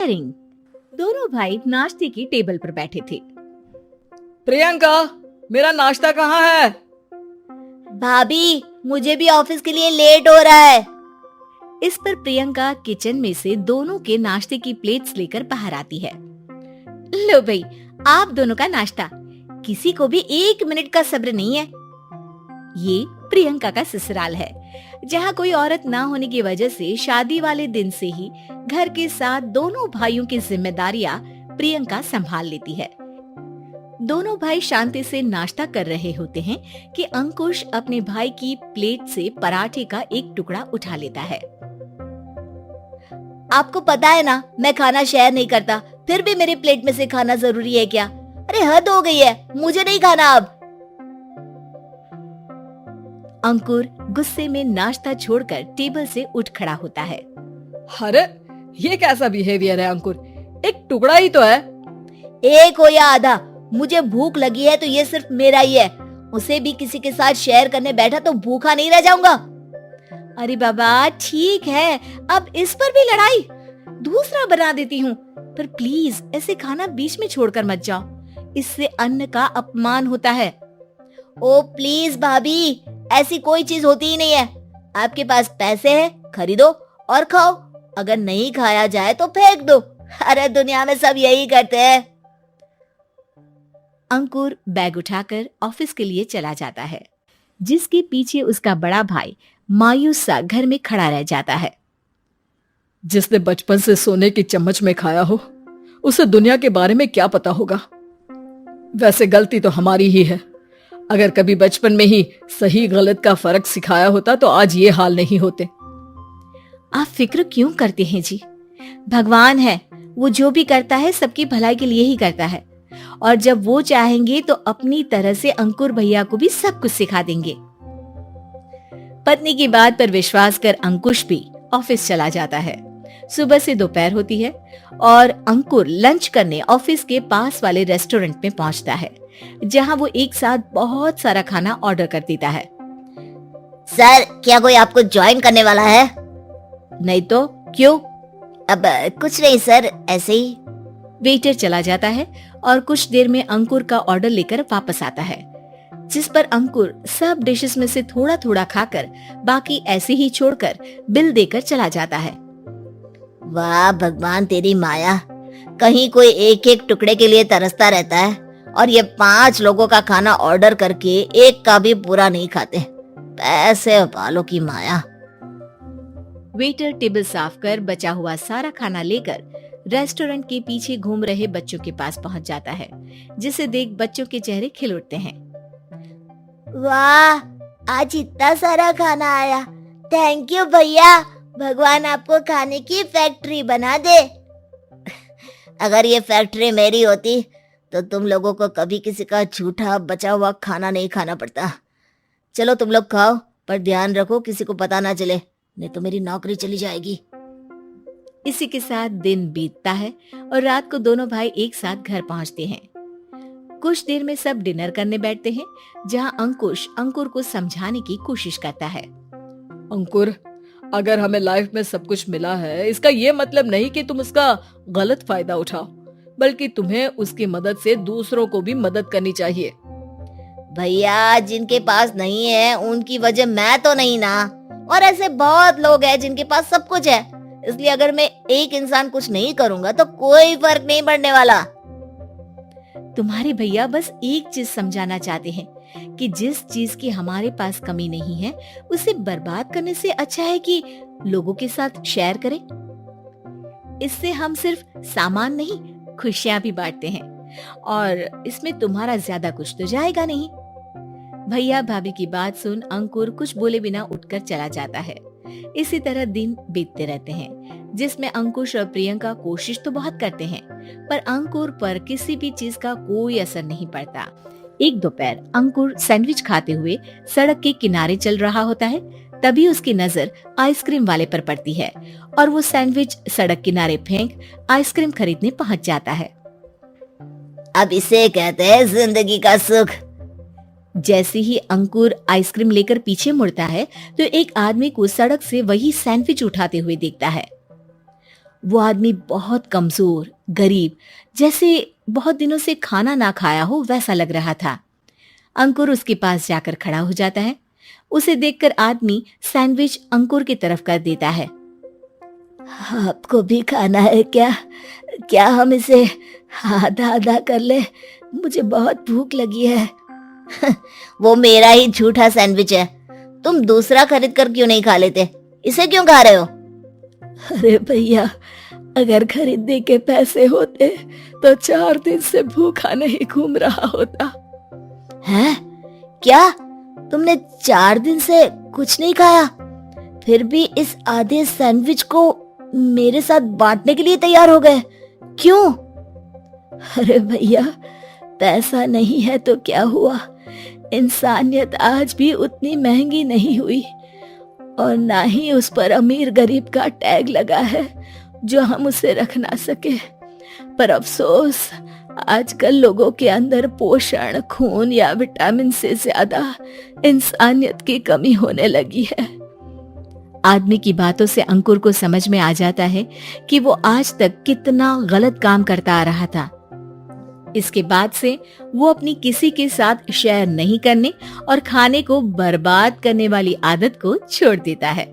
Ring. दोनों भाई नाश्ते की टेबल पर बैठे थे। प्रियंका, मेरा नाश्ता कहाँ है? भाभी, मुझे भी ऑफिस के लिए लेट हो रहा है। इस पर प्रियंका किचन में से दोनों के नाश्ते की प्लेट्स लेकर बाहर आती है। लो भाई, आप दोनों का नाश्ता। किसी को भी 1 मिनट का सब्र नहीं है। ये प्रियंका का ससुराल है, जहाँ कोई औरत ना होने की वजह से शादी वाले दिन से ही घर के साथ दोनों भाइयों की जिम्मेदारियां प्रियंका संभाल लेती है। दोनों भाई शांति से नाश्ता कर रहे होते हैं कि अंकुश अपने भाई की प्लेट से पराठे का एक टुकड़ा उठा लेता है। आपको पता है ना, मैं खाना शेयर नहीं करता, फिर भी मेरी प्लेट में से खाना जरूरी है क्या? अरे हद हो गई है, मुझे नहीं खाना अब। अंकुर गुस्से में नाश्ता छोड़कर टेबल से उठ खड़ा होता है। अरे ये कैसा बिहेवियर है अंकुर? एक टुकड़ा ही तो है। एक हो या आधा, मुझे भूख लगी है तो ये सिर्फ मेरा ही है। उसे भी किसी के साथ शेयर करने बैठा तो भूखा नहीं रह जाऊंगा। अरे बाबा ठीक है, अब इस पर भी लड़ाई। दूसरा बना देती हूँ, पर प्लीज ऐसे खाना बीच में छोड़कर मत जाओ, इससे अन्न का अपमान होता है। ओ प्लीज भाभी, ऐसी कोई चीज होती ही नहीं है। आपके पास पैसे हैं, खरीदो और खाओ। अगर नहीं खाया जाए तो फेंक दो। अरे दुनिया में सब यही करते हैं। अंकुर बैग उठाकर ऑफिस के लिए चला जाता है, जिसके पीछे उसका बड़ा भाई मायूस सा घर में खड़ा रह जाता है। जिसने बचपन से सोने की चम्मच में खाया हो, उसे दुनिया के बारे में क्या पता होगा। वैसे गलती तो हमारी ही है। अगर कभी बचपन में ही सही गलत का फर्क सिखाया होता तो आज ये हाल नहीं होते। आप फिक्र क्यों करते हैं जी? भगवान है, वो जो भी करता है सबकी भलाई के लिए ही करता है, और जब वो चाहेंगे तो अपनी तरह से अंकुर भैया को भी सब कुछ सिखा देंगे। पत्नी की बात पर विश्वास कर अंकुश भी ऑफिस चला जाता है। सुबह से दोपहर होती है और अंकुर लंच करने ऑफिस के पास वाले रेस्टोरेंट में पहुंचता है, जहां वो एक साथ बहुत सारा खाना ऑर्डर कर देता है। सर, क्या कोई आपको ज्वाइन करने वाला है? नहीं तो क्यों? अब कुछ नहीं सर, ऐसे ही। वेटर चला जाता है और कुछ देर में अंकुर का ऑर्डर लेकर वापस आता है, जिस पर अंकुर सब डिशेस में से थोड़ा थोड़ा खाकर बाकी ऐसे ही छोड़कर बिल देकर चला जाता है। वाह भगवान, तेरी माया। कहीं कोई एक एक टुकड़े के लिए तरसता रहता है और ये 5 लोगों का खाना ऑर्डर करके एक का भी पूरा नहीं खाते। पैसे वालों की माया। वेटर टेबल साफ कर बचा हुआ सारा खाना लेकर रेस्टोरेंट के पीछे घूम रहे बच्चों के पास पहुंच जाता है, जिसे देख बच्चों के चेहरे खिल उठते हैं। वाह, आज इतना सारा खाना आया। थैंक यू भैया, भगवान आपको खाने की फैक्ट्री बना दे। अगर ये फैक्ट्री मेरी होती तो तुम लोगों को कभी किसी का झूठा बचा हुआ खाना नहीं खाना पड़ता। चलो तुम लोग खाओ, पर ध्यान रखो किसी को पता ना चले, नहीं तो मेरी नौकरी चली जाएगी। इसी के साथ दिन बीतता है और रात को दोनों भाई एक साथ घर पहुंचते हैं। कुछ देर में सब डिनर करने बैठते हैं, जहां अंकुश अंकुर को समझाने की कोशिश करता है। अंकुर, अगर हमें लाइफ में सब कुछ मिला है, इसका ये मतलब नहीं कि तुम उसका गलत फायदा उठाओ, बल्कि तुम्हें उसकी मदद से दूसरों को भी मदद करनी चाहिए। भैया, जिनके पास नहीं है उनकी वजह मैं तो नहीं ना, और ऐसे बहुत लोग हैं जिनके पास सब कुछ है। इसलिए अगर मैं एक इंसान कुछ नहीं करूंगा तो कोई फर्क नहीं पड़ने वाला। तुम्हारे भैया बस एक चीज समझाना चाहते हैं कि जिस चीज की हमारे पास कमी नहीं है, उसे बर्बाद करने से अच्छा है कि लोगों के साथ शेयर करें। इससे हम सिर्फ सामान नहीं, खुशियां भी बांटते हैं, और इसमें तुम्हारा ज्यादा कुछ तो जाएगा नहीं। भैया भाभी की बात सुन अंकुर कुछ बोले बिना उठकर चला जाता है। इसी तरह दिन बीतते रहते हैं, जिसमें अंकुश और प्रियंका कोशिश तो बहुत करते हैं, पर अंकुर पर किसी भी चीज का कोई असर नहीं पड़ता। एक दोपहर अंकुर सैंडविच खाते हुए सड़क के किनारे चल रहा होता है। तभी उसकी नजर आइसक्रीम वाले पर पड़ती है और वो सैंडविच सड़क किनारे फेंक आइसक्रीम खरीदने पहुंच जाता है। अब इसे कहते हैं जिंदगी का सुख। जैसे ही अंकुर आइसक्रीम लेकर पीछे मुड़ता है तो एक आदमी को सड़क से वही सैंडविच उठाते हुए देखता है। वो आदमी बहुत कमजोर, गरीब, जैसे बहुत दिनों से खाना ना खाया हो वैसा लग रहा था। अंकुर उसके पास जाकर खड़ा हो जाता है। उसे देखकर आदमी सैंडविच अंकुर की तरफ कर देता है। आपको भी खाना है क्या? क्या हम इसे आधा आधा कर ले? मुझे बहुत भूख लगी है। वो मेरा ही झूठा सैंडविच है, तुम दूसरा खरीद कर क्यों नहीं खा लेते? इसे क्यों खा रहे हो? अरे भैया, अगर खरीदने के पैसे होते तो 4 दिन से भूखा नहीं घूम रहा होता। हैं? क्या तुमने 4 दिन से कुछ नहीं खाया, फिर भी इस आधे सैंडविच को मेरे साथ बांटने के लिए तैयार हो गए? क्यों? अरे भैया, पैसा नहीं है तो क्या हुआ, इंसानियत आज भी उतनी महंगी नहीं हुई और ना ही उस पर अमीर गरीब का टैग लगा है जो हम उसे रख ना सके। पर अफसोस, आजकल लोगों के अंदर पोषण, खून या विटामिन से ज्यादा इंसानियत की कमी होने लगी है। आदमी की बातों से अंकुर को समझ में आ जाता है कि वो आज तक कितना गलत काम करता आ रहा था। इसके बाद से वो अपनी किसी के साथ शेयर नहीं करने और खाने को बर्बाद करने वाली आदत को छोड़ देता है।